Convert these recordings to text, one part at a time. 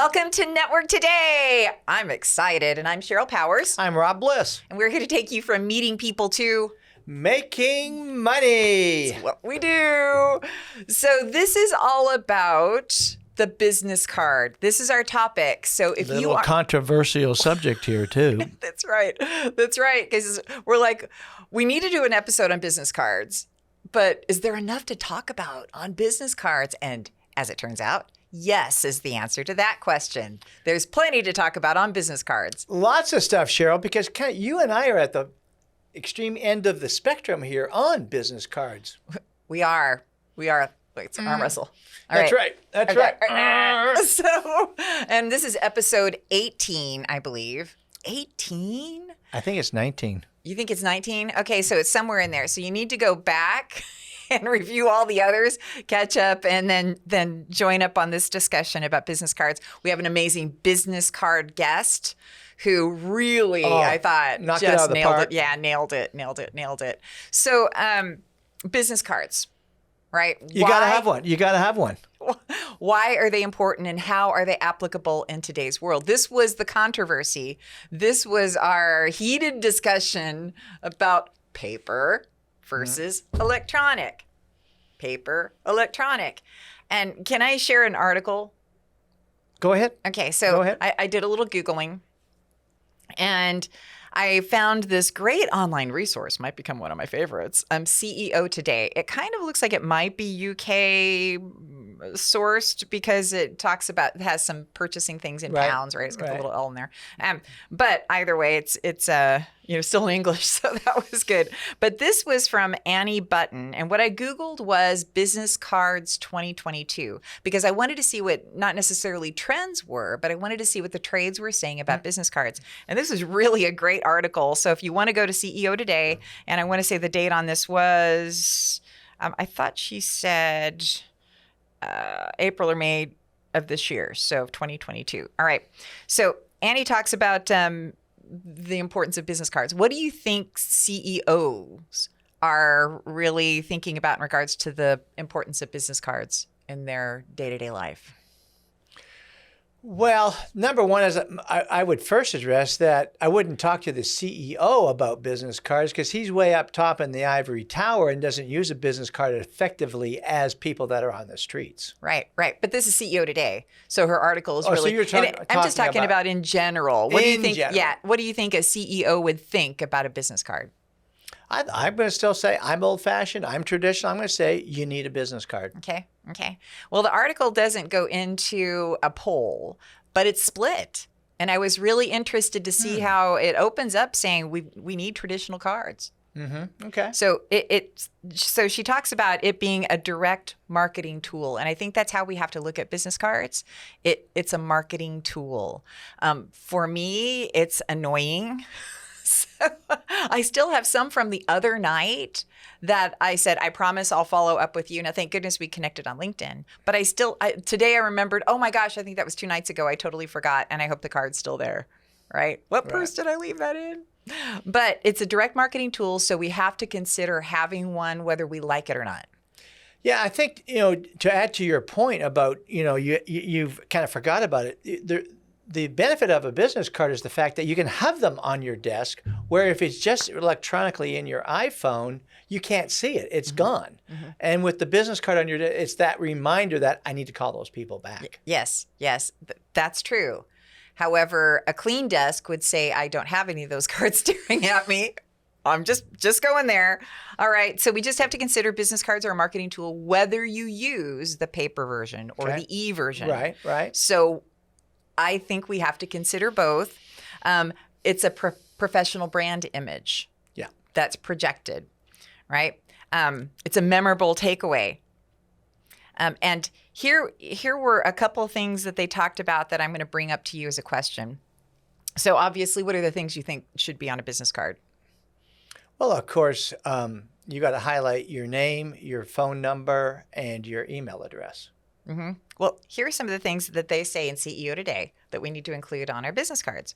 Welcome to Network Today. I'm excited, and I'm Sheryl Powers. I'm Rob Bliss. And we're here to take you from meeting people to making money. That's what we do. So this is all about the business card. This is our topic. So if you are controversial subject here too. That's right. That's right. Because we're like, we need to do an episode on business cards. But is there enough to talk about on business cards? And as it turns out, yes is the answer to that question. There's plenty to talk about on business cards. Lots of stuff, Sheryl, because you and I are at the extreme end of the spectrum here on business cards. We are. It's arm wrestle. That's right. That's right. So, and this is episode 18, I believe. 18? I think it's 19. You think it's 19? Okay, so it's somewhere in there. So you need to go back and review all the others, catch up, and then join up on this discussion about business cards. We have an amazing business card guest who really, I thought, just nailed it. Yeah, nailed it. So, business cards, right? You got to have one. Why are they important and how are they applicable in today's world? This was the controversy. This was our heated discussion about paper versus electronic. Paper, electronic. And can I share an article? Go ahead. Okay, so I did a little Googling and I found this great online resource, might become one of my favorites, CEO Today. It kind of looks like it might be UK sourced because it has some purchasing things in pounds, right? It's got a little L in there. But either way, it's still in English, so that was good. But this was from Annie Button, and what I Googled was business cards 2022 because I wanted to see what not necessarily trends were, but I wanted to see what the trades were saying about business cards. And this is really a great article. So if you want to go to CEO Today, and I want to say the date on this was, I thought she said April or May of this year, so 2022. All right. So Annie talks about the importance of business cards. What do you think CEOs are really thinking about in regards to the importance of business cards in their day-to-day life? Well, number one is I would first address that I wouldn't talk to the CEO about business cards because he's way up top in the ivory tower and doesn't use a business card effectively as people that are on the streets. Right. But this is CEO Today. So her article is really... So you're I'm just talking about in general. What do you think? General. Yeah. What do you think a CEO would think about a business card? I'm going to still say I'm old-fashioned. I'm traditional. I'm going to say you need a business card. Okay. Well, the article doesn't go into a poll, but it's split. And I was really interested to see how it opens up saying we need traditional cards. Mm-hmm. Okay. So so she talks about it being a direct marketing tool. And I think that's how we have to look at business cards. It's a marketing tool. For me, it's annoying. So I still have some from the other night that I said, I promise I'll follow up with you. Now, thank goodness we connected on LinkedIn. But today I remembered, oh my gosh, I think that was 2 nights ago. I totally forgot. And I hope the card's still there, right? What purse did I leave that in? But it's a direct marketing tool. So we have to consider having one, whether we like it or not. Yeah, I think, to add to your point about, you've kind of forgot about it. The benefit of a business card is the fact that you can have them on your desk, where if it's just electronically in your iPhone, you can't see it. It's gone. Mm-hmm. And with the business card on your desk, it's that reminder that I need to call those people back. Yes, that's true. However, a clean desk would say, I don't have any of those cards staring at me. I'm just going there. All right. So we just have to consider business cards are a marketing tool, whether you use the paper version or the e-version. Right. So I think we have to consider both. It's a professional brand image that's projected, right? It's a memorable takeaway. And here were a couple of things that they talked about that I'm going to bring up to you as a question. So obviously, what are the things you think should be on a business card? Well, of course, you got to highlight your name, your phone number, and your email address. Mm-hmm. Well, here are some of the things that they say in CEO Today that we need to include on our business cards.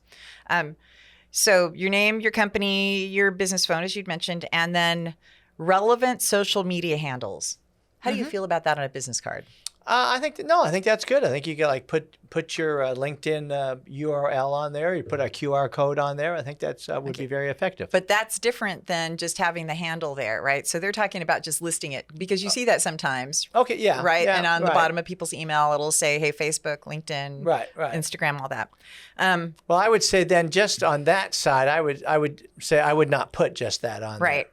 So your name, your company, your business phone, as you'd mentioned, and then relevant social media handles. How do you feel about that on a business card? I think I think that's good. I think you can like put your LinkedIn URL on there. You put a QR code on there. I think that's would be very effective. But that's different than just having the handle there, right? So they're talking about just listing it because you see that sometimes. Okay, yeah. Right. Yeah, and on the right. bottom of people's email, it'll say, hey, Facebook, LinkedIn, Right. Instagram, all that. Well, I would say then just on that side, I would say I would not put just that on Right.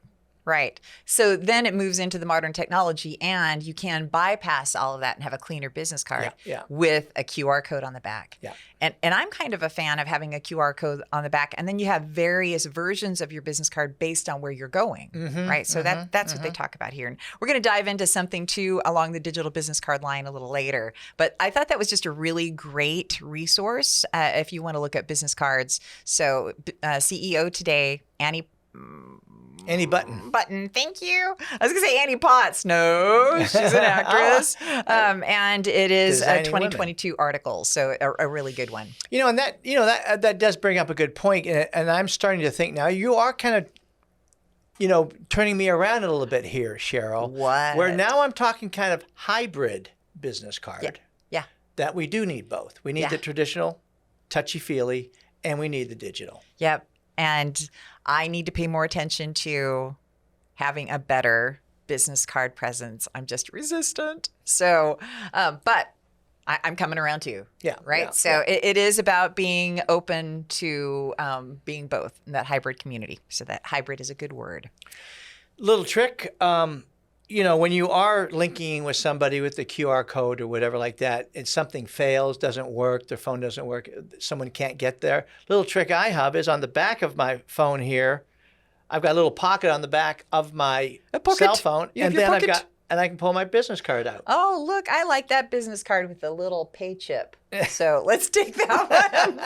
Right. So then it moves into the modern technology, and you can bypass all of that and have a cleaner business card with a QR code on the back. Yeah. And I'm kind of a fan of having a QR code on the back, and then you have various versions of your business card based on where you're going, right? So that's what they talk about here. And we're going to dive into something too along the digital business card line a little later. But I thought that was just a really great resource if you want to look at business cards. So CEO Today, Annie Button. Thank you. I was going to say Annie Potts. No, she's an actress. And it is a 2022 article, so a really good one. And that does bring up a good point. And I'm starting to think now you are kind of, turning me around a little bit here, Sheryl. What? Where now I'm talking kind of hybrid business card. Yeah. That we do need both. We need the traditional, touchy-feely, and we need the digital. Yep. And I need to pay more attention to having a better business card presence. I'm just resistant. So, but I'm coming around too. Yeah. Right. Yeah, so it is about being open to being both in that hybrid community. So that hybrid is a good word. Little trick. When you are linking with somebody with the QR code or whatever like that, and something fails, doesn't work, their phone doesn't work, someone can't get there. Little trick I have is on the back of my phone here, I've got a little pocket on the back of my cell phone, and then I can pull my business card out. Oh, look, I like that business card with the little pay chip. So let's take that one.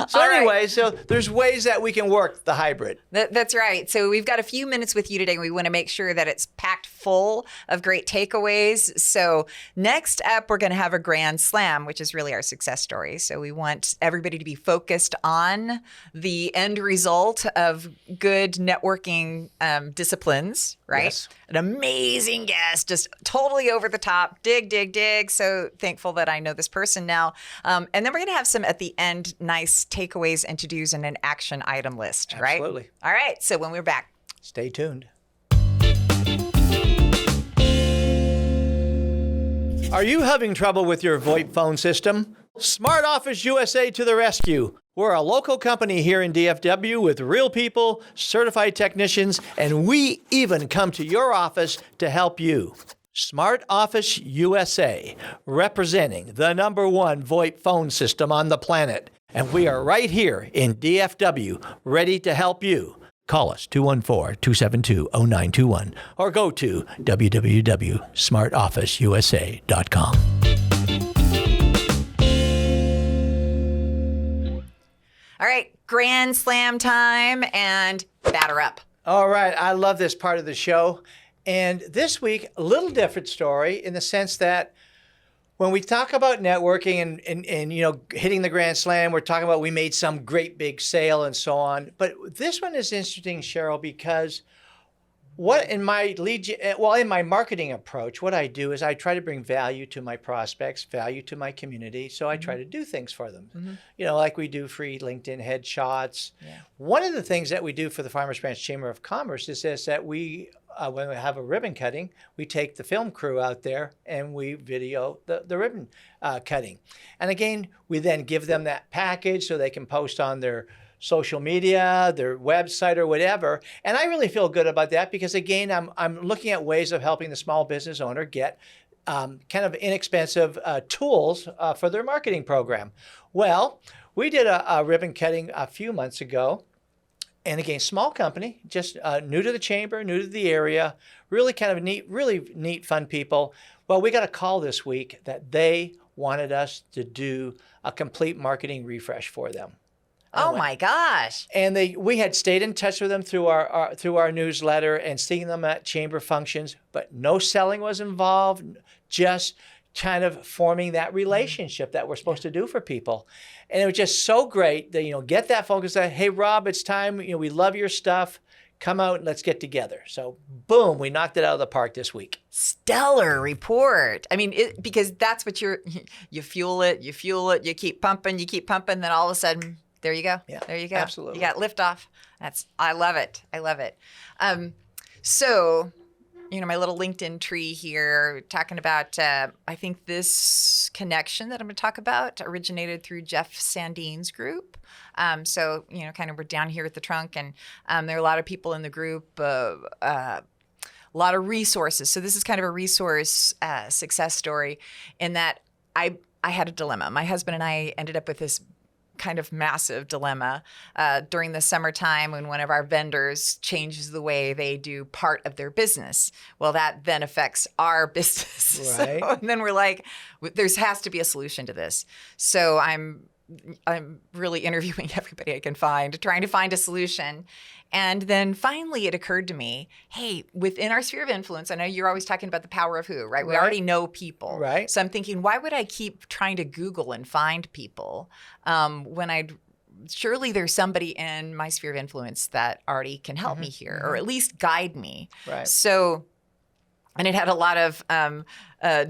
So anyway, so there's ways that we can work the hybrid. That's right. So we've got a few minutes with you today. We want to make sure that it's packed full of great takeaways. So next up, we're going to have a grand slam, which is really our success story. So we want everybody to be focused on the end result of good networking disciplines, right? Yes. An amazing guest, just totally over the top, dig. So thankful that I know this person now. And then we're going to have some at the end, nice takeaways and to-dos and an action item list, right? Absolutely. All right. So when we're back. Stay tuned. Are you having trouble with your VoIP phone system? Smart Office USA to the rescue. We're a local company here in DFW with real people, certified technicians, and we even come to your office to help you. Smart Office USA, representing the #1 VoIP phone system on the planet. And we are right here in DFW, ready to help you. Call us 214-272-0921 or go to www.smartofficeusa.com. All right, grand slam time and batter up. All right, I love this part of the show. And this week, a little different story in the sense that when we talk about networking and hitting the grand slam, we're talking about we made some great big sale and so on. But this one is interesting, Sheryl, because in my marketing approach, what I do is I try to bring value to my prospects, value to my community. So I try to do things for them, like we do free LinkedIn headshots. Yeah. One of the things that we do for the Farmers Branch Chamber of Commerce is that we, when we have a ribbon cutting, we take the film crew out there and we video the ribbon cutting. And again, we then give them that package so they can post on their social media, their website or whatever. And I really feel good about that because again, I'm looking at ways of helping the small business owner get kind of inexpensive tools for their marketing program. Well, we did a ribbon cutting a few months ago. And again, small company, just new to the chamber, new to the area, really kind of neat, really neat, fun people. Well, we got a call this week that they wanted us to do a complete marketing refresh for them. Oh my gosh. And we had stayed in touch with them through our newsletter and seeing them at chamber functions, but no selling was involved, just kind of forming that relationship that we're supposed to do for people. And it was just so great that, get that phone call and say, hey, Rob, it's time. We love your stuff. come out and let's get together. So boom, we knocked it out of the park this week. Stellar report. I mean, because that's what you fuel it, you keep pumping, then all of a sudden, there you go. Yeah, there you go. absolutely. You got liftoff. I love it. So, my little LinkedIn tree here, talking about, I think this connection that I'm going to talk about originated through Jeff Sandine's group. So, kind of we're down here at the trunk, and there are a lot of people in the group, a lot of resources. So this is kind of a resource success story in that I had a dilemma. My husband and I ended up with this kind of massive dilemma during the summertime when one of our vendors changes the way they do part of their business. Well, that then affects our business. Right. So, and then we're like, there has to be a solution to this. So I'm really interviewing everybody I can find, trying to find a solution. And then finally it occurred to me, hey, within our sphere of influence, I know you're always talking about the power of who, right? We already know people. Right. So I'm thinking, why would I keep trying to Google and find people when surely there's somebody in my sphere of influence that already can help me here, or at least guide me. Right. So, and it had a lot of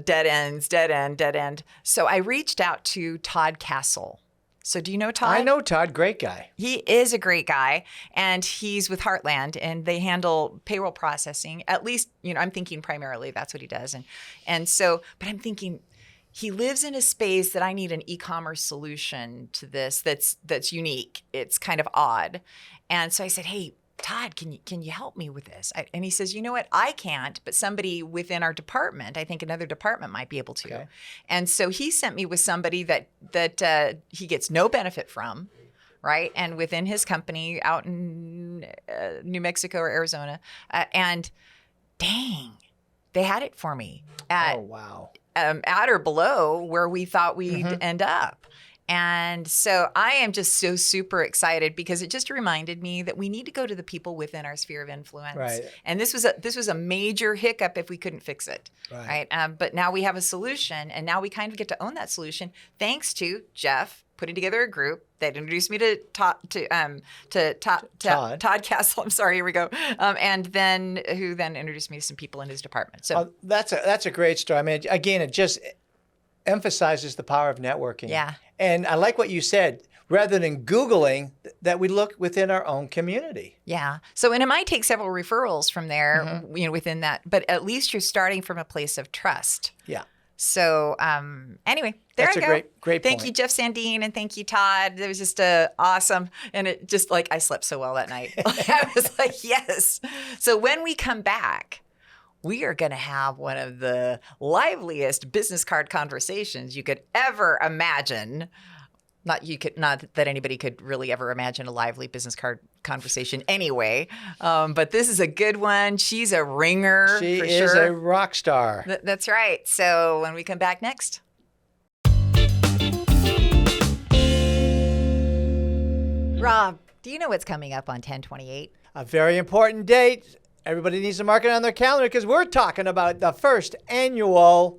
dead end. So I reached out to Todd Castle. So do you know Todd? I know Todd, great guy. He is a great guy, and he's with Heartland, and they handle payroll processing. At least, I'm thinking primarily that's what he does. And so, but I'm thinking he lives in a space that I need an e-commerce solution to this that's unique. It's kind of odd. And so I said, hey, Todd, can you help me with this? And he says, you know what? I can't, but somebody within our department, I think another department might be able to. Okay. And so he sent me with somebody that he gets no benefit from, right? And within his company out in New Mexico or Arizona, and dang, they had it for me Oh, wow. at or below where we thought we'd end up. And so I am just so super excited because it just reminded me that we need to go to the people within our sphere of influence. Right. And this was a major hiccup if we couldn't fix it. Right. But now we have a solution, and now we kind of get to own that solution thanks to Jeff putting together a group that introduced me to Todd Castle. I'm sorry, here we go. And then who then introduced me to some people in his department. So that's a great story. I mean, again, it just emphasizes the power of networking. Yeah. And I like what you said, rather than Googling, that we look within our own community. Yeah. So, and it might take several referrals from there, within that, but at least you're starting from a place of trust. Yeah. So, anyway, there I go. That's a great Thank point. you, Jeff Sandine, and thank you, Todd. It was just awesome. And it just I slept so well that night. I was like, yes. So when we come back, we are going to have one of the liveliest business card conversations you could ever imagine. Not that anybody could really ever imagine a lively business card conversation anyway. But this is a good one. She's a ringer. She for is sure. a rock star. That's right. So when we come back next. Rob, do you know what's coming up on 10/28? A very important date. Everybody needs to mark it on their calendar because we're talking about the first annual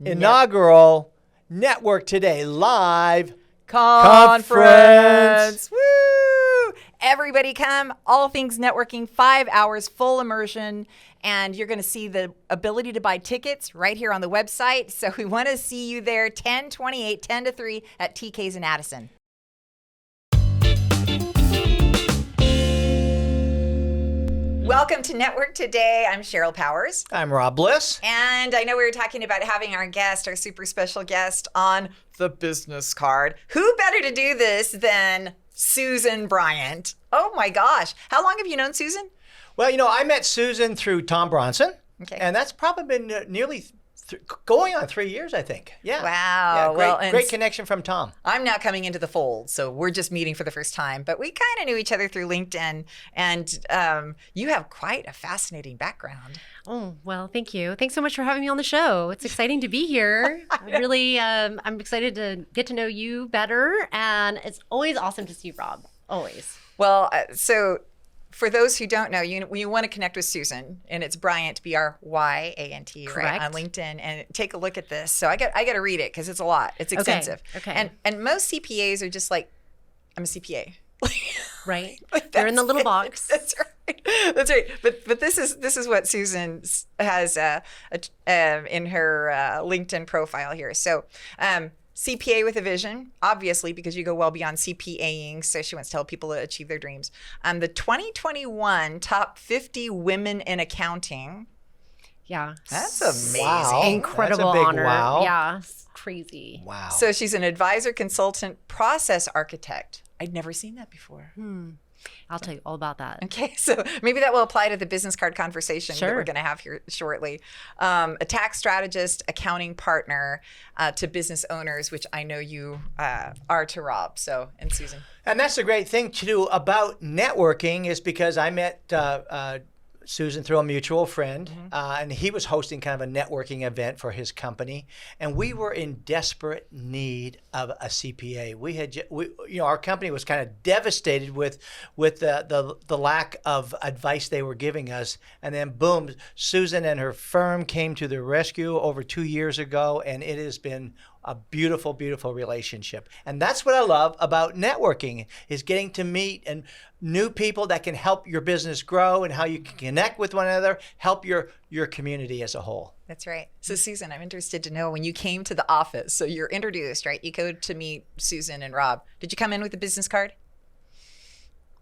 inaugural Network Today live conference. Woo! Everybody come. All things networking, 5 hours, full immersion. And you're going to see the ability to buy tickets right here on the website. So we want to see you there 10/28, 10 to 3 at TK's in Addison. Welcome to Network Today. I'm Sheryl Powers. I'm Rob Bliss. And I know we were talking about having our guest, our super special guest, on the business card. Who better to do this than Susan Bryant? Oh my gosh. How long have you known Susan? Well, I met Susan through Tom Bronson. Okay. And that's probably been nearly going on 3 years, I think. Yeah. Wow. Yeah, great connection from Tom. I'm now coming into the fold, so we're just meeting for the first time. But we kind of knew each other through LinkedIn, and you have quite a fascinating background. Oh, well, thank you. Thanks so much for having me on the show. It's exciting to be here. I'm excited to get to know you better, and it's always awesome to see Rob. Always. Well, so for those who don't know, you want to connect with Susan, and it's Bryant, Bryant, right, on LinkedIn, and take a look at this. So I got to read it because it's a lot. It's extensive. Okay. And most CPAs are just like, I'm a CPA. Right. They're in the little box. That's right. That's right. But this is what Susan has in her LinkedIn profile here. So CPA with a vision, obviously, because you go well beyond CPAing. So she wants to help people achieve their dreams. The 2021 top 50 women in accounting. Yeah. That's amazing. Wow. Incredible That's a big honor. wow. Yeah. It's crazy. Wow. So she's an advisor, consultant, process architect. I'd never seen that before. I'll tell you all about that. Okay, so maybe that will apply to the business card conversation that Sure. we're going to have here shortly. A tax strategist, accounting partner to business owners, which I know you are to Rob, and Susan. And that's the great thing to do about networking is because I met Susan through a mutual friend, and he was hosting kind of a networking event for his company, and we were in desperate need of a CPA. Our company was kind of devastated with the lack of advice they were giving us, and then boom, Susan and her firm came to the rescue over 2 years ago, and it has been a beautiful, beautiful relationship. And that's what I love about networking is getting to meet and new people that can help your business grow and how you can connect with one another, help your community as a whole. That's right. So Susan, I'm interested to know when you came to the office, so you're introduced, right? You go to meet Susan and Rob. Did you come in with a business card?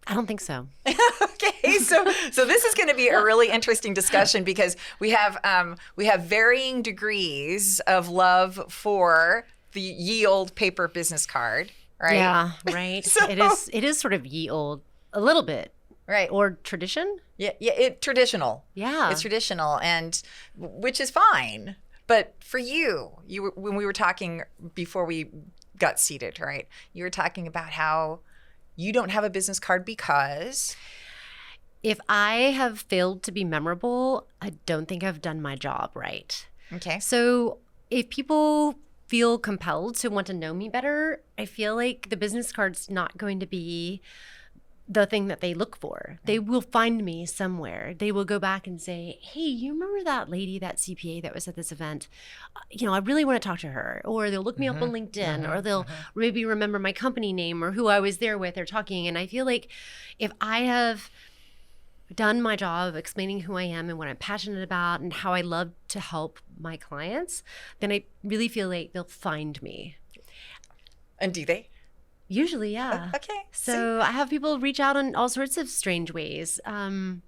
I don't think so. Okay, so this is going to be a really interesting discussion because we have varying degrees of love for the ye old paper business card, right? Yeah, right. It is sort of ye old a little bit. Right. Or tradition? Yeah, traditional. Yeah. It's traditional, and which is fine. But for you when we were talking before we got seated, right? You were talking about how you don't have a business card because if I have failed to be memorable, I don't think I've done my job right. Okay. So if people feel compelled to want to know me better, I feel like the business card's not going to be the thing that they look for. They will find me somewhere. They will go back and say, hey, you remember that lady, that CPA that was at this event? I really want to talk to her. Or they'll look me up on LinkedIn, or they'll maybe remember my company name or who I was there with or talking. And I feel like if I have done my job of explaining who I am and what I'm passionate about and how I love to help my clients, then I really feel like they'll find me. And do they? Usually, yeah. Okay. So I have people reach out in all sorts of strange ways. But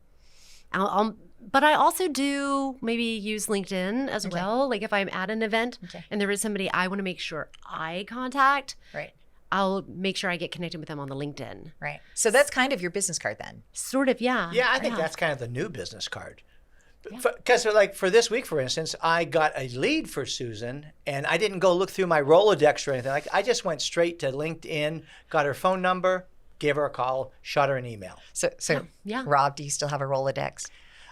I also do maybe use LinkedIn as well. Like if I'm at an event and there is somebody I want to make sure I contact, right, I'll make sure I get connected with them on the LinkedIn. Right. So that's kind of your business card then. Sort of, yeah. Yeah, I think that's kind of the new business card. Because like for this week, for instance, I got a lead for Susan, and I didn't go look through my Rolodex or anything. I just went straight to LinkedIn, got her phone number, gave her a call, shot her an email. So Yeah. Rob, do you still have a Rolodex?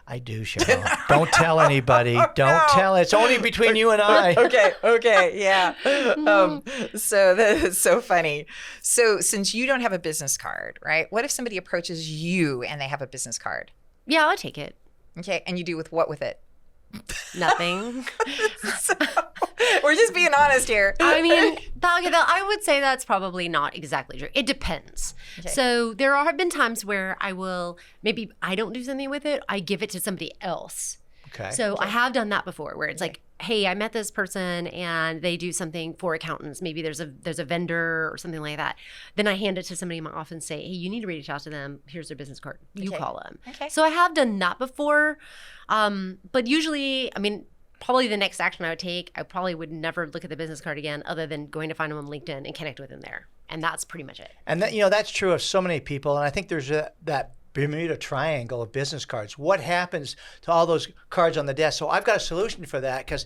I do, Sheryl. Don't tell anybody. Don't tell. It's only between you and I. Okay, yeah. So that's so funny. So since you don't have a business card, right? What if somebody approaches you and they have a business card? Yeah, I'll take it. Okay, and you do what with it? Nothing. We're just being honest here. I mean, I would say that's probably not exactly true. It depends. Okay. So there have been times where maybe I don't do something with it. I give it to somebody else. Okay. So I have done that before where it's like, hey, I met this person and they do something for accountants. Maybe there's a vendor or something like that. Then I hand it to somebody in my office and say, hey, you need to reach out to them. Here's their business card. You call them. Okay. So I have done that before. But usually, I mean, probably the next action I would take, I probably would never look at the business card again other than going to find them on LinkedIn and connect with them there. And that's pretty much it. And that's true of so many people. And I think there's that Bermuda Triangle of business cards. What happens to all those cards on the desk? So I've got a solution for that because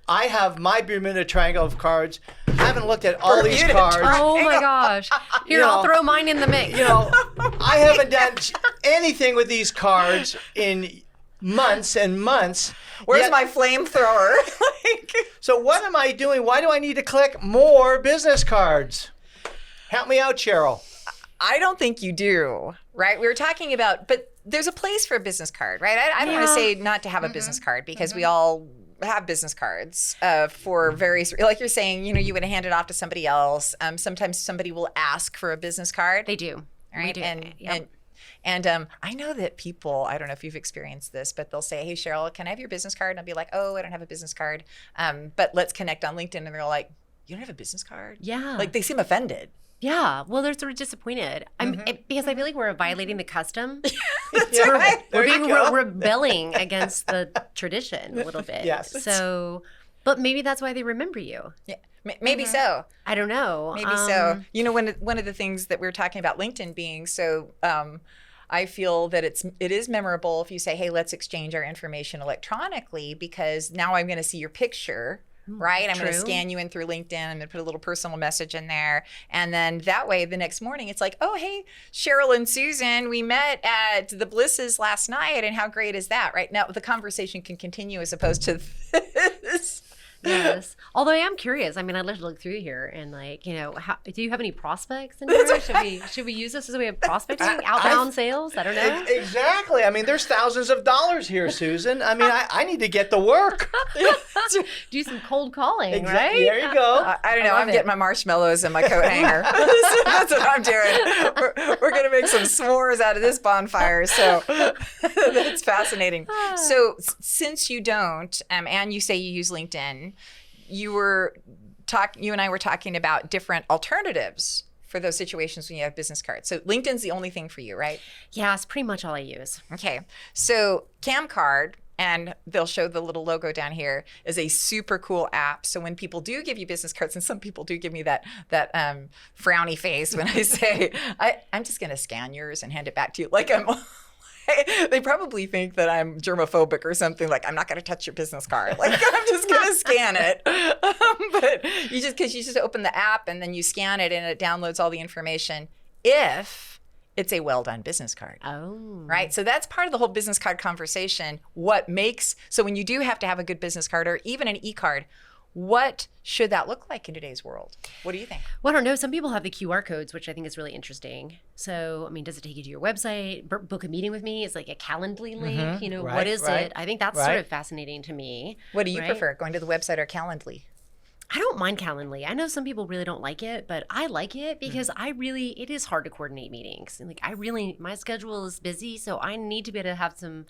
I have my Bermuda Triangle of cards. I haven't looked at all these cards. Oh my gosh. Here, I'll throw mine in the mix. I haven't done anything with these cards in months and months. Where's my flamethrower? So what am I doing? Why do I need to collect more business cards? Help me out, Sheryl. I don't think you do, right? We were talking about, but there's a place for a business card, right? I don't want to say not to have a business card because we all have business cards for various, like you're saying, you would hand it off to somebody else. Sometimes somebody will ask for a business card. They do. Right? We do. And And I know that people, I don't know if you've experienced this, but they'll say, hey, Sheryl, can I have your business card? And I'll be like, oh, I don't have a business card. But let's connect on LinkedIn. And they're like, you don't have a business card? Yeah. Like they seem offended. Yeah. Well, they're sort of disappointed. Because I feel like we're violating the custom. That's right. We're being rebelling against the tradition a little bit. Yes. So, but maybe that's why they remember you. Yeah. Maybe so. I don't know. Maybe so. You know, one of the things that we were talking about LinkedIn being so, I feel that it is memorable if you say, hey, let's exchange our information electronically, because now I'm going to see your picture, right? I'm going to scan you in through LinkedIn. I'm going to put a little personal message in there. And then that way, the next morning, it's like, oh, hey, Sheryl and Susan, we met at the Blisses last night. And how great is that, right? Now, the conversation can continue as opposed to this. Yes. Although I am curious. I mean, I'd love to look through here and like, you know, do you have any prospects in here? Should we use this as a way of prospecting? Outbound sales? I don't know. Exactly. I mean, there's thousands of dollars here, Susan. I mean, I need to get to work. Do some cold calling, right? There you go. I don't know. I'm getting my marshmallows in my coat hanger. That's what I'm doing. We're going to make some s'mores out of this bonfire. So that's fascinating. So since you don't, and you say you use LinkedIn, you and I were talking about different alternatives for those situations when you have business cards. So LinkedIn's the only thing for you, right? Yeah, it's pretty much all I use. Okay. So Camcard, and they'll show the little logo down here, is a super cool app. So when people do give you business cards, and some people do give me that frowny face when I say, I'm just going to scan yours and hand it back to you. Like they probably think that I'm germophobic or something. Like, I'm not going to touch your business card. Like, I'm just going to scan it. But because you just open the app and then you scan it and it downloads all the information if it's a well-done business card. Oh. Right? So that's part of the whole business card conversation. So when you do have to have a good business card or even an e-card, what should that look like in today's world? What do you think? Well, I don't know. Some people have the QR codes, which I think is really interesting. So, I mean, does it take you to your website? Book a meeting with me? It's like a Calendly link. You know, what is it? I think that's sort of fascinating to me. What do you prefer, going to the website or Calendly? I don't mind Calendly. I know some people really don't like it, but I like it because it is hard to coordinate meetings. And like my schedule is busy, so I need to be able to have some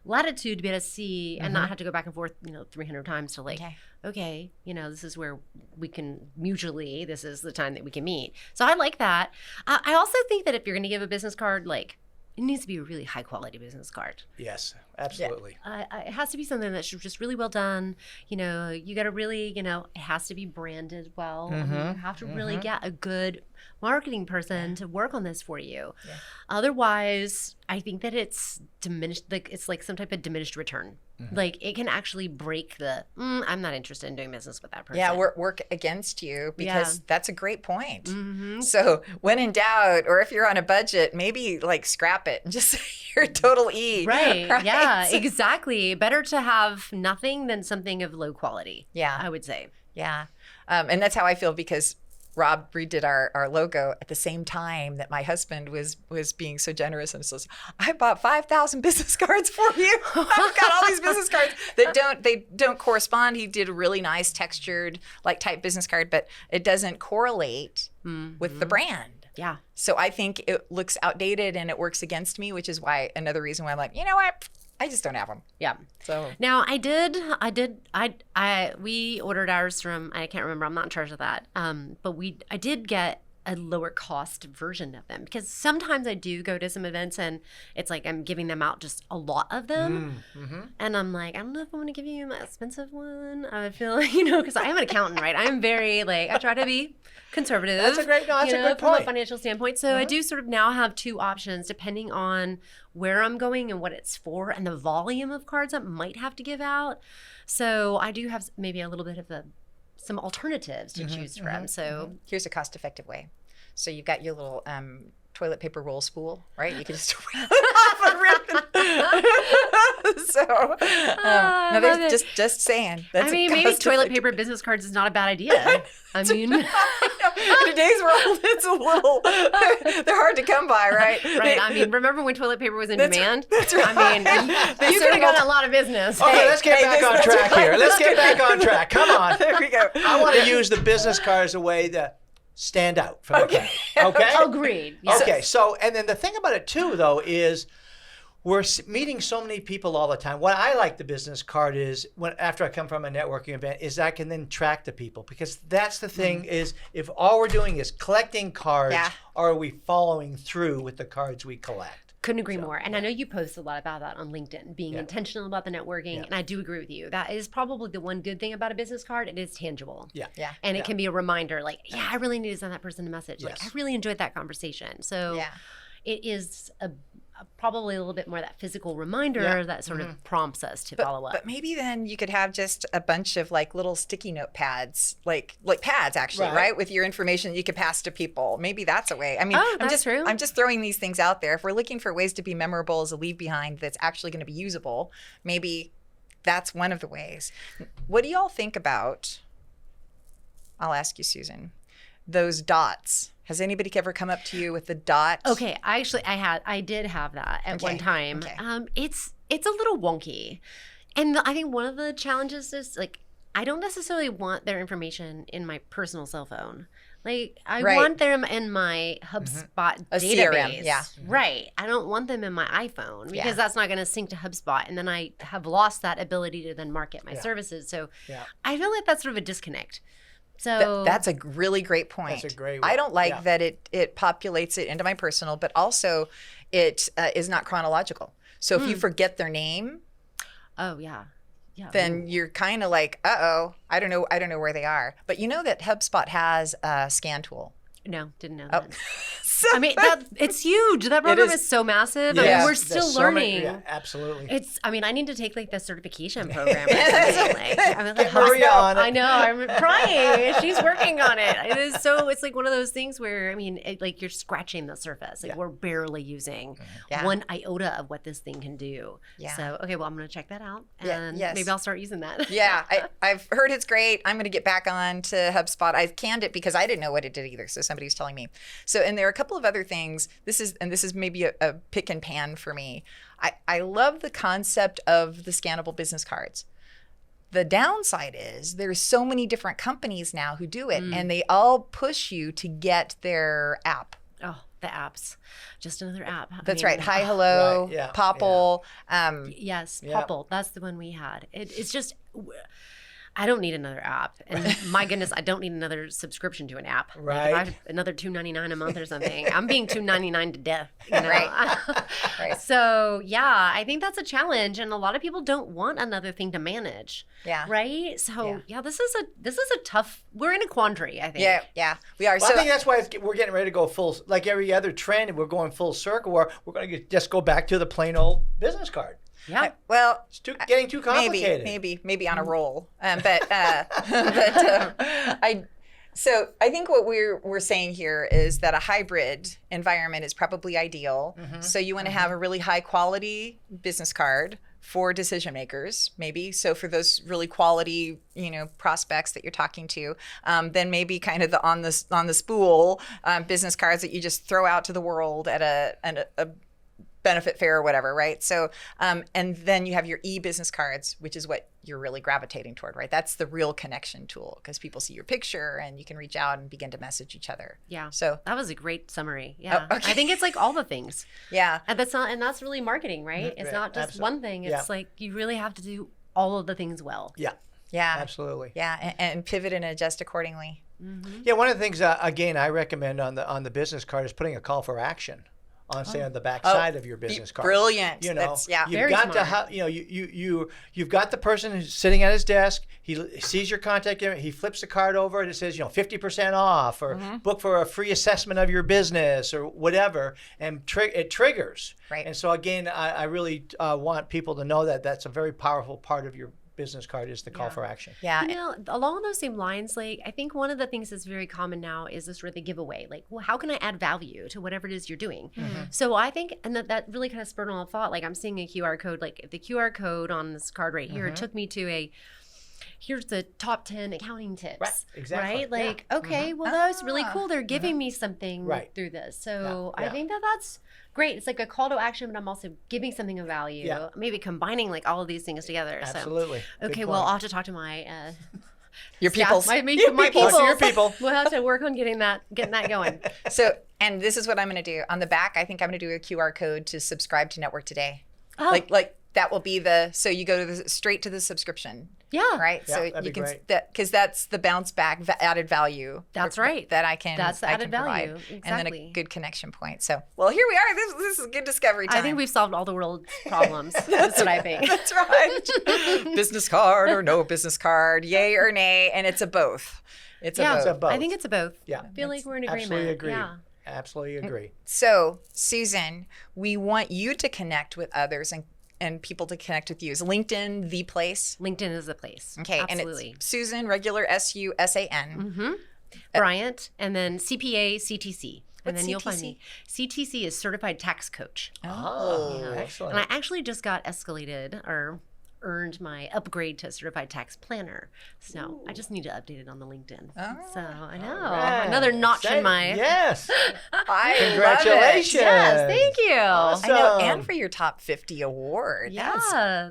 latitude to be able to see and not have to go back and forth, 300 times to like, okay, this is where we can mutually, this is the time that we can meet. So I like that. I also think that if you're going to give a business card, like, it needs to be a really high quality business card. Yes, absolutely. It has to be something that's just really well done. You got to really, it has to be branded well. I mean, you have to really get a good marketing person to work on this for you. Yeah. Otherwise, I think that it's diminished, like it's like some type of diminished return. Like it can actually break I'm not interested in doing business with that person. Yeah, work against you because that's a great point. So when in doubt, or if you're on a budget, maybe like scrap it and just say you're total E. Right. Yeah, exactly. Better to have nothing than something of low quality. Yeah. I would say. Yeah. And that's how I feel because Rob redid our logo at the same time that my husband was being so generous and says, I bought 5,000 business cards for you. I've got all these business cards that don't correspond. He did a really nice textured like type business card, but it doesn't correlate with the brand. Yeah. So I think it looks outdated and it works against me, which is why another reason why I'm like, you know what? I just don't have them. Yeah. So now we ordered ours from, I can't remember, I'm not in charge of that. But I did get a lower cost version of them because sometimes I do go to some events and it's like I'm giving them out just a lot of them. And I'm like, I don't know if I want to give you my expensive one. I feel like, because I am an accountant, right? I'm very I try to be conservative. That's a good point. From a financial standpoint. So I do sort of now have two options depending on where I'm going and what it's for and the volume of cards I might have to give out. So I do have maybe a little bit of some alternatives to choose from. So here's a cost-effective way. So you've got your little toilet paper roll spool, right? You can just rip it off a ribbon. So, just saying. That's maybe toilet paper business cards is not a bad idea. I mean, in today's world, it's a little, they're hard to come by, right? Right. I mean, remember when toilet paper was in demand? That's right. I mean, you could have gotten a lot of business. Okay, let's get back on track here. Let's get back on track. Come on. There we go. I want to use the business card as a way to stand out from the crowd. Okay? Agreed. Yes. Okay, so, and then the thing about it too, though, is we're meeting so many people all the time. What I like the business card is, after I come from a networking event, is I can then track the people, because that's the thing is, if all we're doing is collecting cards, or are we following through with the cards we collect? Couldn't agree more. And I know you post a lot about that on LinkedIn, being intentional about the networking. And I do agree with you. That is probably the one good thing about a business card. It is tangible. Yeah. And it can be a reminder, like, I really need to send that person a message. Yes. Like, I really enjoyed that conversation. So it is probably a little bit more that physical reminder that sort of prompts us to follow up. But maybe then you could have just a bunch of like little sticky note pads, like pads actually, right? With your information you could pass to people. Maybe that's a way. I mean, true. I'm just throwing these things out there. If we're looking for ways to be memorable as a leave behind that's actually going to be usable, maybe that's one of the ways. What do y'all think about, I'll ask you, Susan, those dots? Has anybody ever come up to you with the dot? Okay, I did have that at one time. Okay. It's a little wonky, and I think one of the challenges is, like, I don't necessarily want their information in my personal cell phone. Like, I want them in my HubSpot database. CRM, Right. I don't want them in my iPhone, because that's not going to sync to HubSpot, and then I have lost that ability to then market my services. So I feel like that's sort of a disconnect. So that's a really great point. That's a great I don't like that it populates it into my personal, but also it is not chronological. So if you forget their name, then you're kind of like, I don't know where they are. But you know that HubSpot has a scan tool. No, didn't know that. I mean, it's huge. That program is so massive. Yes. I mean, we're still learning. Absolutely. I mean, I need to take like the certification program or something. I'm like, Get Maria on it. I know. I'm trying. She's working on it. It's like one of those things where, I mean, like you're scratching the surface. Like we're barely using one iota of what this thing can do. Yeah. So, okay, well, I'm going to check that out. And maybe I'll start using that. Yeah. I've heard it's great. I'm going to get back on to HubSpot. I canned it because I didn't know what it did either. So somebody's telling me. So, and there are a couple of other things. This is maybe a pick and pan for me. I love the concept of the scannable business cards. The downside is there's so many different companies now who do it, and they all push you to get their app. Oh, the apps. Just another app. That's right. Hi, hello, Popple. Yes, Popple. That's the one we had. It's just... I don't need another app, and my goodness, I don't need another subscription to an app. Right. Like if I have another $2.99 a month or something, I'm being $2.99 to death. You know? Right. So yeah, I think that's a challenge, and a lot of people don't want another thing to manage. Yeah. Right. So this is a tough. We're in a quandary, I think. Yeah, we are. Well, I think that's why we're getting ready to go full, like every other trend. We're going full circle. Where we're going to just go back to the plain old business card. Yeah. Well, it's getting too complicated. Maybe on a roll. So I think what we're saying here is that a hybrid environment is probably ideal. So you want to have a really high quality business card for decision makers, maybe. So for those really quality, prospects that you're talking to, then maybe kind of the on the spool business cards that you just throw out to the world at a benefit fair or whatever, right? So, and then you have your e-business cards, which is what you're really gravitating toward, right? That's the real connection tool, because people see your picture and you can reach out and begin to message each other. Yeah. So that was a great summary. Yeah. Oh, okay. I think it's like all the things. Yeah. And that's really marketing, right? It's not just one thing. It's like you really have to do all of the things well. Yeah. Yeah. Absolutely. Yeah. And pivot and adjust accordingly. Yeah. One of the things, again, I recommend on the business card is putting a call for action on, say, on the back side of your business card. Brilliant. You know, you've very got smart. you've got the person who's sitting at his desk. He sees your contact. He flips the card over and it says, 50% off, or book for a free assessment of your business, or whatever, and it triggers. Right. And so again, I really want people to know that that's a very powerful part of your business card is the call for action. Yeah. Along those same lines, like I think one of the things that's very common now is this sort of the giveaway. Like, well, how can I add value to whatever it is you're doing? So I think, and that really kind of spurred on a thought. Like I'm seeing a QR code. Like if the QR code on this card right here took me to here's the top 10 accounting tips. Right. Exactly. Right? Like, okay, well, that's really cool. They're giving me something through this. So I think that's great. It's like a call to action, but I'm also giving something of value. Maybe combining like all of these things together. Absolutely. So, okay, well, I'll have to talk to my Your peoples. My Your peoples. peoples. Talk to your people. We'll have to work on getting that going. So, and this is what I'm going to do. On the back, I think I'm going to do a QR code to subscribe to Network Today. Oh. Like that will be so you go to straight to the subscription. Yeah. Right. Yeah, So that'd you be can, great. because that's the bounce back added value. That's right. That I can, That's the I added can provide. value. And then a Exactly. good connection point. So, well, here we are. This is good discovery time. I think we've solved all the world's problems. That's what I think. That's right. Business card or no business card, yay or nay. And it's a both. It's a Yeah, both. It's a both. I think it's a both. Yeah. I feel like we're in agreement. Absolutely agree. Yeah. Absolutely agree. So, Susan, we want you to connect with others and people to connect with you. Is LinkedIn the place? LinkedIn is the place. Okay, Absolutely. and it's Susan, regular SUSAN. Mm-hmm. Bryant, and then CPA, CTC. And What's then you'll find CTC? me. CTC is Certified Tax Coach. Oh, Yeah. excellent. And I actually just got escalated or earned my upgrade to Certified Tax Planner. So I just need to update it on the LinkedIn. So I know. Right. Another notch in my... Yes. I Congratulations. love it. Yes, thank you. Awesome. I know, and for your top 50 award. That's Yeah.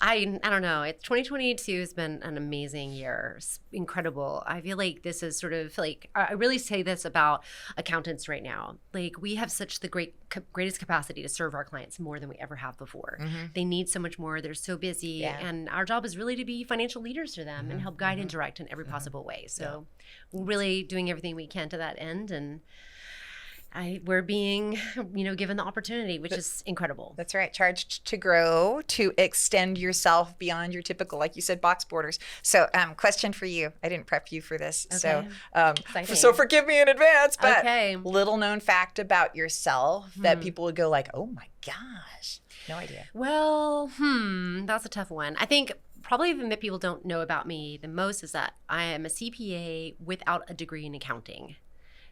I don't know. 2022 has been an amazing year. It's incredible. I feel like this is sort of like, I really say this about accountants right now. Like, we have such the greatest capacity to serve our clients more than we ever have before. They need so much more. They're so busy. Yeah. And our job is really to be financial leaders to them and help guide and direct in every possible way. So we're really doing everything we can to that end. And we're being, given the opportunity, which is incredible. That's right. Charged to grow, to extend yourself beyond your typical, like you said, box borders. So, question for you. I didn't prep you for this. Okay. Exciting. So forgive me in advance, but Okay. little known fact about yourself that people would go like, oh my gosh, no idea. Well, that's a tough one. I think probably the thing that people don't know about me the most is that I am a CPA without a degree in accounting.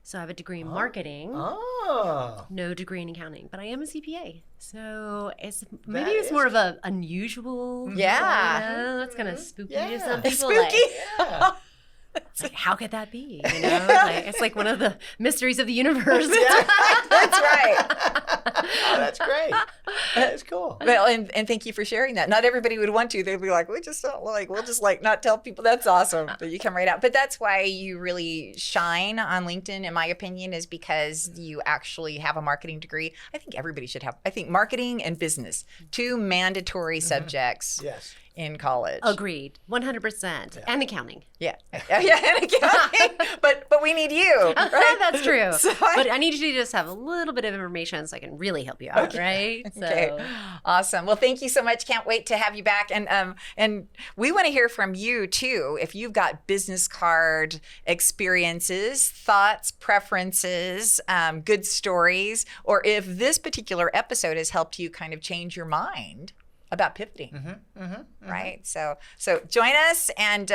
So I have a degree in marketing, Oh. no degree in accounting, but I am a CPA. So it's That it's is more of an unusual. Yeah. That's kind of spooky Yeah. to some people. Spooky. Yeah. Like, how could that be? It's like one of the mysteries of the universe. That's right. Oh, that's great. That's cool. Well, and thank you for sharing that. Not everybody would want to. They'd be like, we'll just not tell people. That's awesome. But you come right out. But that's why you really shine on LinkedIn, in my opinion, is because you actually have a marketing degree. I think everybody should have. I think marketing and business, two mandatory subjects Yes. in college. Agreed, 100%, and accounting. Yeah, and accounting. but we need you, right? That's true. So but I need you to just have a little bit of information so I can really help you out, right? So, Okay, awesome. Well, thank you so much. Can't wait to have you back. And we want to hear from you too. If you've got business card experiences, thoughts, preferences, good stories, or if this particular episode has helped you kind of change your mind about pivoting, right? So join us, and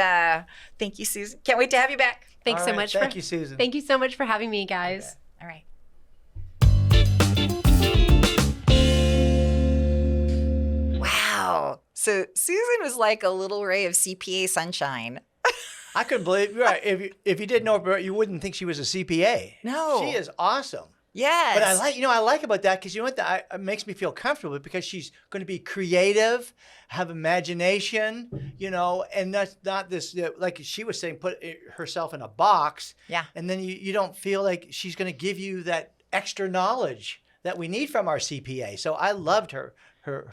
thank you, Susan. Can't wait to have you back. Thanks All so right. much. Thank you, Susan. Thank you so much for having me, guys. All right. Wow. So Susan was like a little ray of CPA sunshine. I couldn't believe you're right. If you didn't know her, you wouldn't think she was a CPA. No. She is awesome. Yes. But I like about that because you know what? It makes me feel comfortable because she's going to be creative, have imagination, and that's not this, like she was saying, put herself in a box. Yeah. And then you don't feel like she's going to give you that extra knowledge that we need from our CPA. So I loved her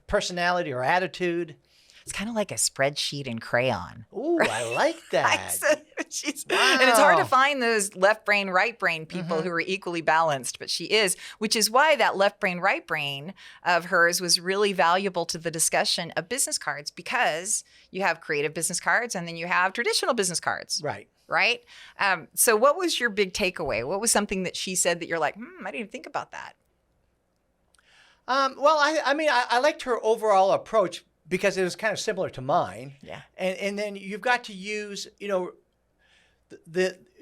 personality, her attitude. It's kind of like a spreadsheet in crayon. Ooh, I like that. And it's hard to find those left brain, right brain people who are equally balanced, but she is, which is why that left brain, right brain of hers was really valuable to the discussion of business cards, because you have creative business cards and then you have traditional business cards. Right. Right? So what was your big takeaway? What was something that she said that you're like, I didn't even think about that? Well, I liked her overall approach because it was kind of similar to mine. Yeah. And then you've got to use,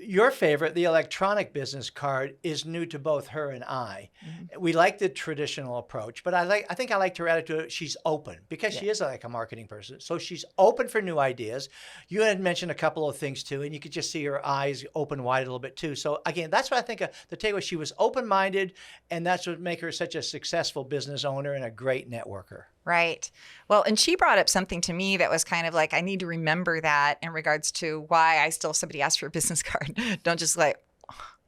your favorite, the electronic business card, is new to both her and I. We like the traditional approach, but I think I liked her attitude. She's open because she is like a marketing person. So she's open for new ideas. You had mentioned a couple of things too, and you could just see her eyes open wide a little bit too. So again, that's what I think the takeaway. She was open-minded, and that's what make her such a successful business owner and a great networker. Right. Well, and she brought up something to me that was kind of like, I need to remember that in regards to why I still, somebody asked for a business card. Don't just like,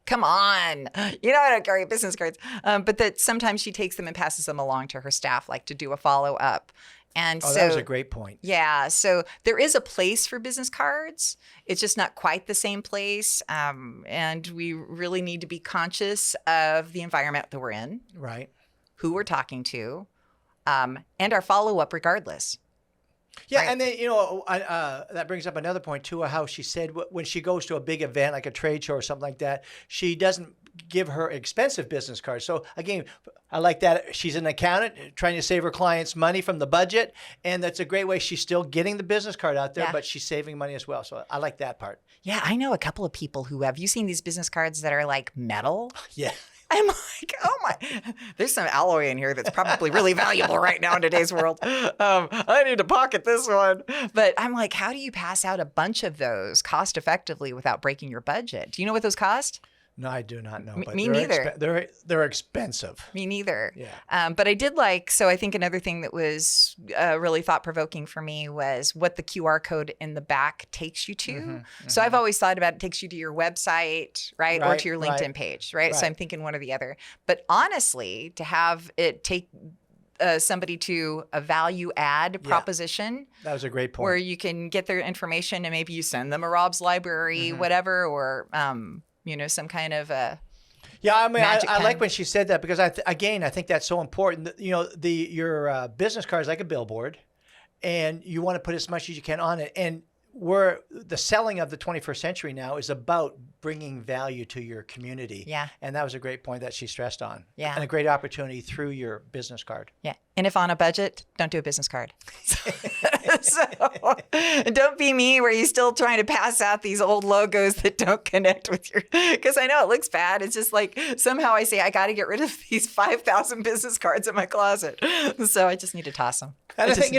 come on, you know, I don't carry business cards. But that sometimes she takes them and passes them along to her staff, like to do a follow up. And so that was a great point. Yeah. So there is a place for business cards. It's just not quite the same place. And we really need to be conscious of the environment that we're in, Right. who we're talking to, and our follow up regardless. Yeah, Right. and then that brings up another point too. How she said when she goes to a big event like a trade show or something like that, she doesn't give her expensive business cards. So again, I like that. She's an accountant trying to save her clients money from the budget, and that's a great way. She's still getting the business card out there, Yeah. but she's saving money as well. So I like that part. Yeah, I know a couple of people who have you seen these business cards that are like metal? Yeah. I'm like, oh my, there's some alloy in here that's probably really valuable right now in today's world. I need to pocket this one. But I'm like, how do you pass out a bunch of those cost effectively without breaking your budget? Do you know what those cost? No, I do not know. But Me they're neither. They're expensive. Me neither. Yeah. But I did like, so I think another thing that was really thought provoking for me was what the QR code in the back takes you to. So I've always thought about it takes you to your website, right? Or Right, to your right. LinkedIn page, right? So Right. I'm thinking one or the other. But honestly, to have it take somebody to a value add proposition That was a great point. where you can get their information and maybe you send them a Rob's Library, whatever, or, some kind of Yeah, I mean, Magic I pen. like when she said that because I think that's so important. You know, your business card is like a billboard, and you want to put as much as you can on it. And where the selling of the 21st century now is about bringing value to your community. Yeah. And that was a great point that she stressed on. Yeah. And a great opportunity through your business card. Yeah. And if on a budget, don't do a business card. So don't be me where you're still trying to pass out these old logos that don't connect with your, because I know it looks bad. It's just like somehow I say, I got to get rid of these 5,000 business cards in my closet. So I just need to toss them. And I think,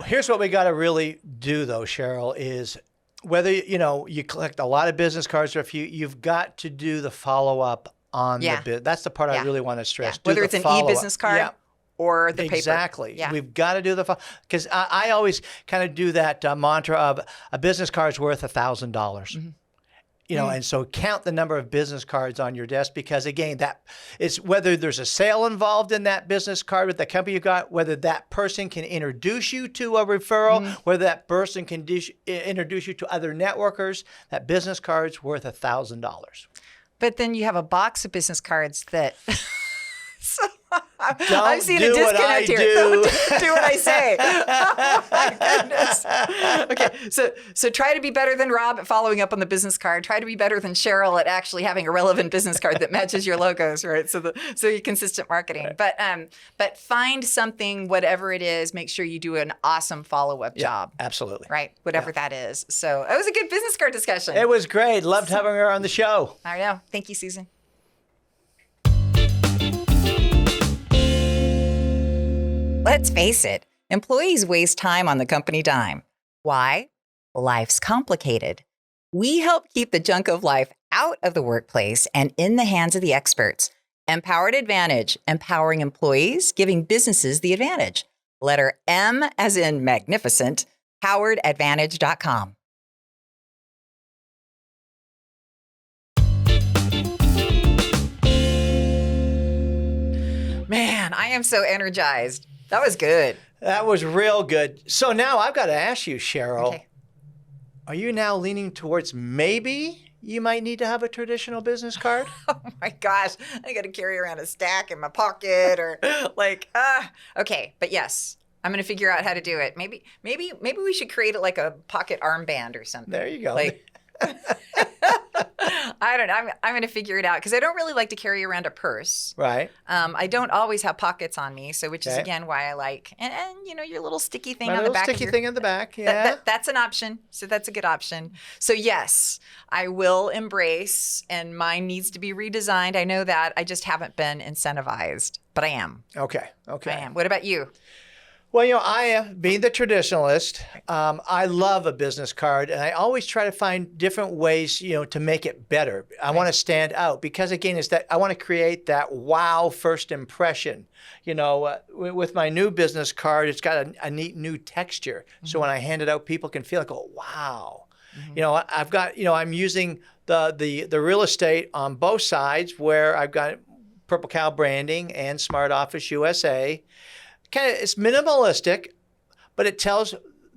here's what we got to really do though, Sheryl, is whether, you collect a lot of business cards or if you've got to do the follow-up on Yeah. the bit. That's the part I Yeah. really want to stress. Yeah. Do Whether the it's an follow-up. e-business card Yeah. or the paper. Exactly. Yeah. We've got to do the because I always kind of do that mantra of a business card's worth $1,000. And so count the number of business cards on your desk because again, that it's whether there's a sale involved in that business card with the company you got, whether that person can introduce you to a referral, whether that person can introduce you to other networkers. That business card's worth $1,000. But then you have a box of business cards that. I'm Don't seeing do a what I disconnect here. do. Don't do what I say. Oh my goodness. Okay, so try to be better than Rob at following up on the business card. Try to be better than Sheryl at actually having a relevant business card that matches your logos, right? So your consistent marketing. But find something, whatever it is. Make sure you do an awesome follow up job. Absolutely. Right, whatever that is. So it was a good business card discussion. It was great. Loved having her on the show. I know. Thank you, Susan. Let's face it, employees waste time on the company dime. Why? Life's complicated. We help keep the junk of life out of the workplace and in the hands of the experts. Empowered Advantage, empowering employees, giving businesses the advantage. Letter M as in magnificent, poweredadvantage.com. Man, I am so energized. That was good. That was real good. So now I've got to ask you, Sheryl, Okay. are you now leaning towards maybe you might need to have a traditional business card? Oh my gosh, I got to carry around a stack in my pocket or okay, but yes, I'm going to figure out how to do it. Maybe we should create it like a pocket armband or something. There you go. Like I don't know. I'm going to figure it out because I don't really like to carry around a purse. Right. I don't always have pockets on me, so which is Okay. again why I like and your little sticky thing My on the little back. sticky of your, thing in the back. Yeah. That's an option. So that's a good option. So yes, I will embrace, and mine needs to be redesigned. I know that. I just haven't been incentivized, but I am. Okay. I am. What about you? Well, I am being the traditionalist. I love a business card, and I always try to find different ways, to make it better. I want to stand out because, again, it's that I want to create that wow first impression. With my new business card, it's got a neat new texture. So when I hand it out, people can feel like, oh, wow. I've got, I'm using the real estate on both sides where I've got Purple Cow branding and Smart Office USA. It's minimalistic, but it tells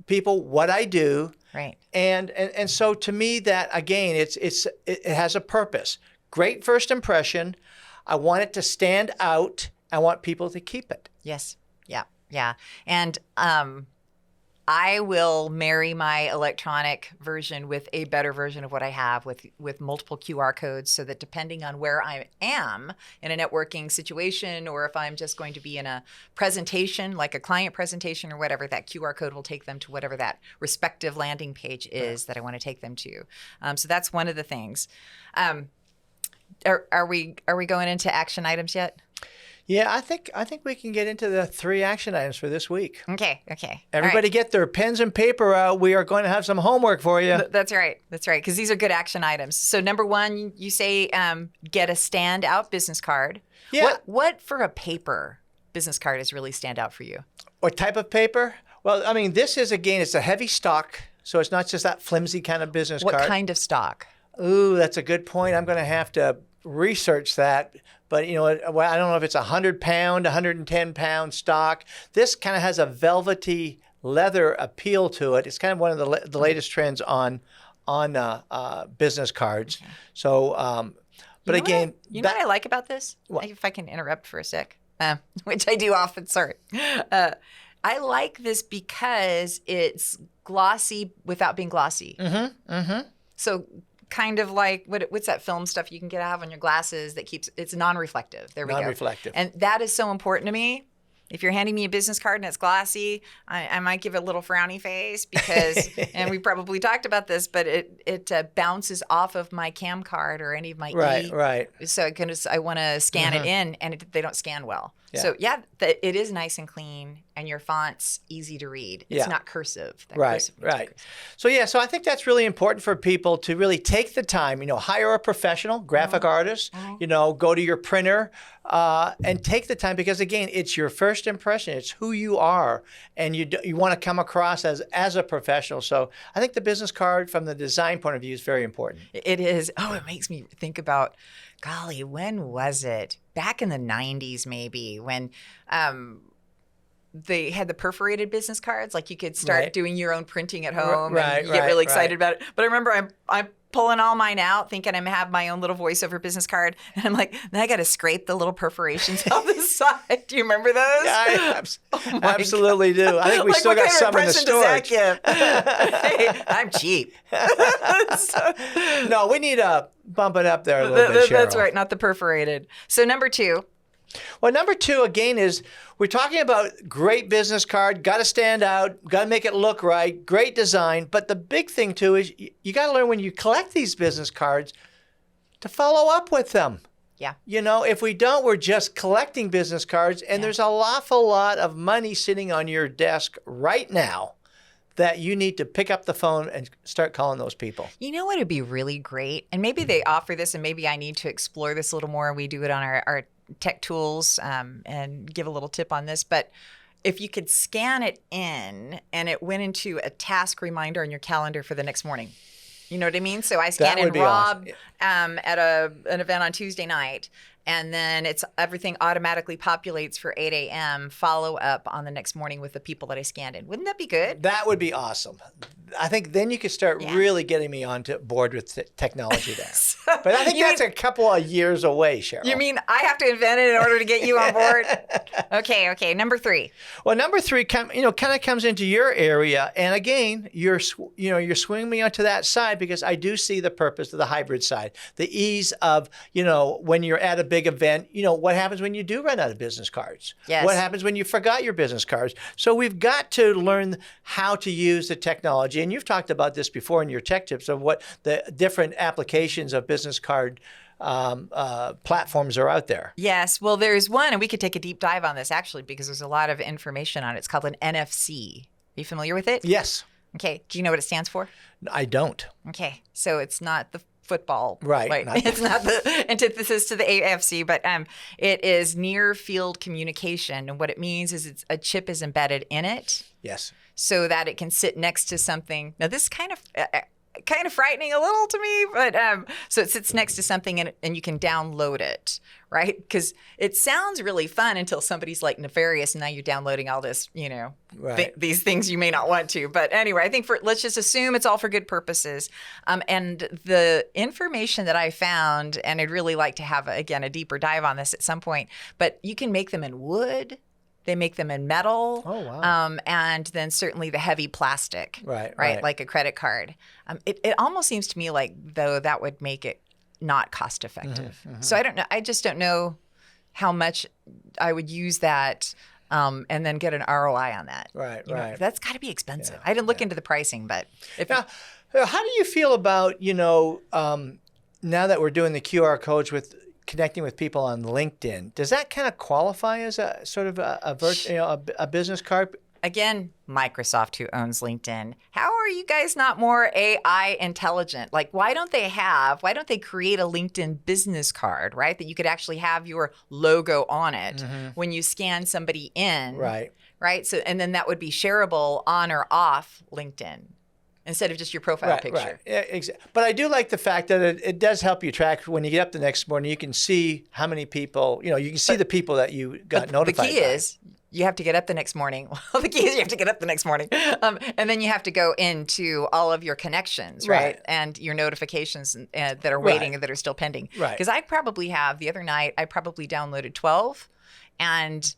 people what I do. Right. And so to me that, again, it has a purpose. Great first impression. I want it to stand out. I want people to keep it. Yes. Yeah. Yeah. And I will marry my electronic version with a better version of what I have with multiple QR codes so that depending on where I am in a networking situation or if I'm just going to be in a presentation, like a client presentation or whatever, that QR code will take them to whatever that respective landing page is that I want to take them to. So that's one of the things. Are we going into action items yet? Yeah, I think we can get into the 3 action items for this week. Okay. Everybody get their pens and paper out. We are going to have some homework for you. That's right. Because these are good action items. So number 1, you say get a standout business card. Yeah. What for a paper business card is really stand out for you? What type of paper? Well, I mean, this is, again, it's a heavy stock. So it's not just that flimsy kind of business card. What kind of stock? Ooh, that's a good point. I'm going to have to research that. But, I don't know if it's 100-pound, 110-pound stock. This kind of has a velvety leather appeal to it. It's kind of one of the latest trends on business cards. Okay. So, but again. What I like about this? What? If I can interrupt for a sec, which I do often, sorry. I like this because it's glossy without being glossy. Mm-hmm. Mm-hmm. So kind of like what's that film stuff you can have on your glasses that it's non-reflective. There we go. Non-reflective. And that is so important to me. If you're handing me a business card and it's glossy, I might give it a little frowny face because, and we probably talked about this, but it bounces off of my cam card or any of my Right. So I want to scan it in, and they don't scan well. Yeah. So it is nice and clean, and your font's easy to read. It's not cursive. Right. So I think that's really important for people to really take the time. Hire a professional graphic artist. Go to your printer and take the time because again, it's your first impression. It's who you are, and you want to come across as a professional. So I think the business card, from the design point of view, is very important. It is. Oh, it makes me think about. Golly, when was it? Back in the 90s, maybe, when they had the perforated business cards. Like you could start doing your own printing at home and you get really excited about it. But I remember I'm pulling all mine out thinking I'm going to have my own little voiceover business card. And I'm like, now I got to scrape the little perforations off the side. Do you remember those? Yeah, I absolutely do. I think we still got some in the storage. Hey, I'm cheap. No, we need to bump it up there a little bit, Sheryl. That's right, not the perforated. So number 2. Well, number 2, again, is we're talking about great business card, got to stand out, got to make it look right, great design. But the big thing, too, is you got to learn when you collect these business cards to follow up with them. Yeah. If we don't, we're just collecting business cards, and there's an awful lot of money sitting on your desk right now that you need to pick up the phone and start calling those people. You know what would be really great? And maybe they offer this, and maybe I need to explore this a little more. We do it on our tech tools and give a little tip on this. But if you could scan it in and it went into a task reminder on your calendar for the next morning. You know what I mean? So I scan in Rob at an event on Tuesday night, and then everything automatically populates for 8 a.m. follow up on the next morning with the people that I scanned in. Wouldn't that be good? That would be awesome. I think then you could start really getting me onto board with technology there. But I think that's a couple of years away, Sheryl. You mean I have to invent it in order to get you on board? Okay. Number 3. Well, number 3, kind of comes into your area, and again, you're swinging me onto that side because I do see the purpose of the hybrid side, the ease of when you're at a big event. What happens when you do run out of business cards? Yes. What happens when you forgot your business cards? So we've got to learn how to use the technology. And you've talked about this before in your tech tips of what the different applications of business card platforms are out there. Yes. Well, there's one, and we could take a deep dive on this actually because there's a lot of information on it. It's called an NFC. Are you familiar with it? Yes. Okay. Do you know what it stands for? I don't. Okay. So it's not the football. Right. It's not the antithesis to the AFC, but it is near field communication. And what it means is a chip is embedded in it. Yes. So that it can sit next to something. Now, this is kind of frightening a little to me, but so it sits next to something and you can download it, right? Because it sounds really fun until somebody's like nefarious and now you're downloading all this, Right. these things you may not want to. But anyway, I think let's just assume it's all for good purposes. And the information that I found, and I'd really like to have, again, a deeper dive on this at some point, but you can make them in wood. They make them in metal. Oh, wow. And then certainly the heavy plastic. Right. Like a credit card. It almost seems to me like, though, that would make it not cost effective. So I don't know. I just don't know how much I would use that and then get an ROI on that. Right. That's got to be expensive. Yeah, I didn't look into the pricing, but Now, how do you feel about, now that we're doing the QR codes with connecting with people on LinkedIn, does that kind of qualify as a sort of a business card? Again, Microsoft, who owns LinkedIn, how are you guys not more AI intelligent? Like, why don't they create a LinkedIn business card, right? That you could actually have your logo on it when you scan somebody in. Right. So, and then that would be shareable on or off LinkedIn instead of just your profile picture. Right. Yeah, exactly. But I do like the fact that it does help you track when you get up the next morning. You can see how many people, you can see the people that you got notified. The key is you have to get up the next morning. Well, the key is you have to get up the next morning. And then you have to go into all of your connections, right? And your notifications that are waiting and that are still pending. Right. Because I probably have, the other night, I probably downloaded 12. And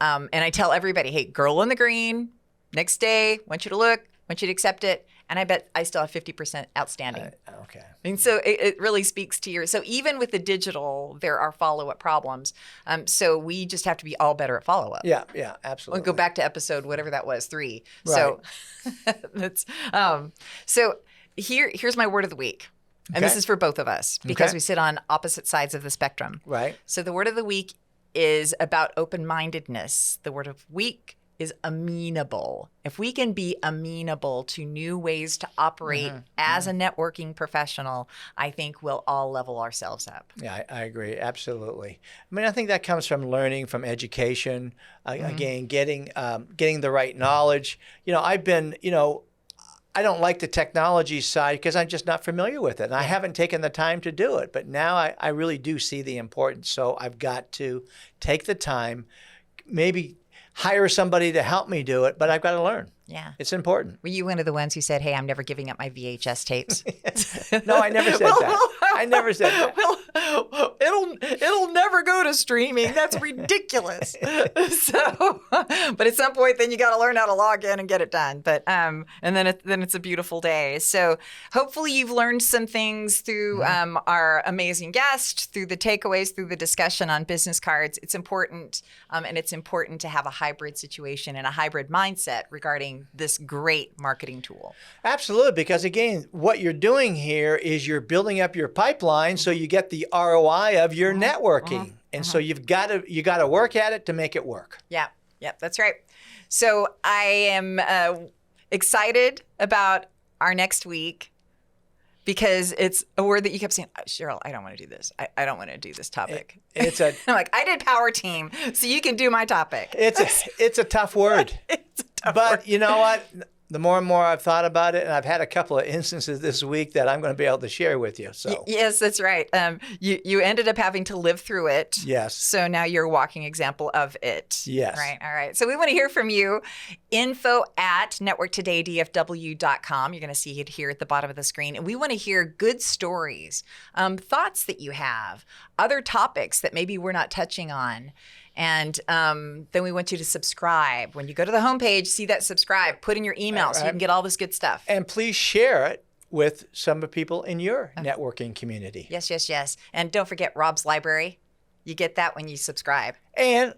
I tell everybody, hey, girl in the green, next day, want you to look, want you to accept it. And I bet I still have 50% outstanding. Okay. And so it really speaks to so even with the digital, there are follow-up problems. So we just have to be all better at follow-up. Yeah, absolutely. We'll go back to episode, whatever that was, 3. Right. So that's, so here's my word of the week. And this is for both of us because we sit on opposite sides of the spectrum. Right. So the word of the week is about open-mindedness. The word of week is amenable. If we can be amenable to new ways to operate as a networking professional, I think we'll all level ourselves up. Yeah, I agree. Absolutely. I mean, I think that comes from learning, from education, again, getting the right knowledge. I've been, I don't like the technology side because I'm just not familiar with it. And I haven't taken the time to do it. But now I really do see the importance. So I've got to take the time, maybe hire somebody to help me do it, but I've got to learn. Yeah. It's important. Were you one of the ones who said, hey, I'm never giving up my VHS tapes? No, I never said that. I never said that. Well, it'll never go to streaming. That's ridiculous. But at some point, then you got to learn how to log in and get it done. But and then it's a beautiful day. So hopefully you've learned some things through our amazing guest, through the takeaways, through the discussion on business cards. It's important, and it's important to have a hybrid situation and a hybrid mindset regarding this great marketing tool. Absolutely, because again, what you're doing here is you're building up your pipeline so you get the ROI of your networking. And so you got to work at it to make it work. Yeah, that's right. So I am excited about our next week because it's a word that you kept saying, Sheryl, I don't want to do this. I don't want to do this topic. I'm like, I did power team, so you can do my topic. It's a tough word. But you know what? The more and more I've thought about it, and I've had a couple of instances this week that I'm going to be able to share with you. So yes, that's right. You ended up having to live through it. Yes. So now you're a walking example of it. Yes. Right. All right. So we want to hear from you. info@networktodaydfw.com. You're going to see it here at the bottom of the screen. And we want to hear good stories, thoughts that you have, other topics that maybe we're not touching on. And then we want you to subscribe. When you go to the homepage, see that subscribe, put in your email so you can get all this good stuff. And please share it with some of the people in your networking community. Yes. And don't forget Rob's Library. You get that when you subscribe. And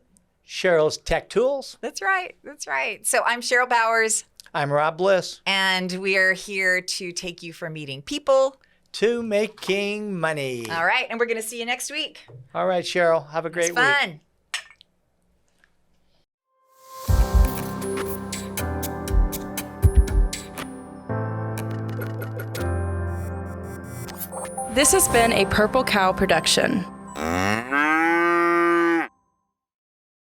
Sheryl's Tech Tools. That's right. So I'm Sheryl Bowers. I'm Rob Bliss. And we are here to take you from meeting people to making money. All right. And we're going to see you next week. All right, Sheryl. Have a great It's week. fun. This has been a Purple Cow production.